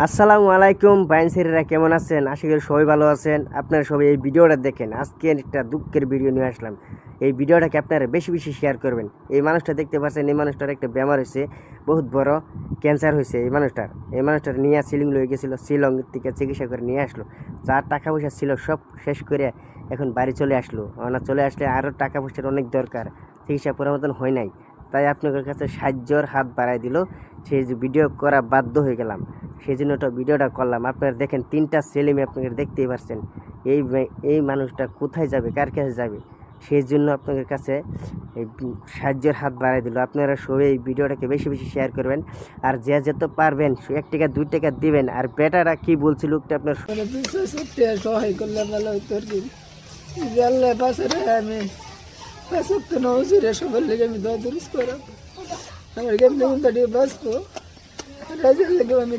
আসসালামু আলাইকুম বাইনসিরা, কেমন আছেন? আশা করি সবাই ভালো আছেন। আপনারা সবাই এই ভিডিওটা দেখেন। আজকে একটা দুঃখের ভিডিও নিয়ে আসলাম। এই ভিডিওটাকে আপনারা বেশি বেশি শেয়ার করবেন। এই মানুষটা দেখতে পাচ্ছেন, এই মানুষটার একটা বেমার হয়েছে, বহুত বড় ক্যান্সার হয়েছে এই মানুষটার নিয়ে শিলং লয়ে গেছিলো, শিলং থেকে চিকিৎসা করে নিয়ে আসলো। যার টাকা পয়সা ছিল সব শেষ করে এখন বাড়ি চলে আসলো। চলে আসলে আরও টাকা পয়সার অনেক দরকার, চিকিৎসা করার মতন হয় নাই। তাই আপনাদের কাছে সাহায্যর হাত বাড়াই দিল। সেই যে ভিডিও করা বাধ্য হয়ে গেলাম, সেই জন্য ভিডিওটা করলাম। আপনারা দেখেন, 3টা ছেলে মেয়ে আপনারা দেখতেই পারছেন। এই মানুষটা কোথায় যাবে, কার কাছে যাবে? সেই জন্য আপনাদের কাছে এই সাহায্যের হাত বাড়াই দিল। আপনারা সবাই এই ভিডিওটাকে বেশি বেশি শেয়ার করবেন, আর যে যেত পারবেন 1 টাকা 2 টাকা দিবেন। আর বেটারা কি বলছিল লোকটা আপনার সহায় করলে ভালো হতো আর কি। আল্লাহ পাশে আমি সবার লেগে আমি দোয়া দুরুস করা আমার কেমন বাঁচবো রাজার লেগে আমি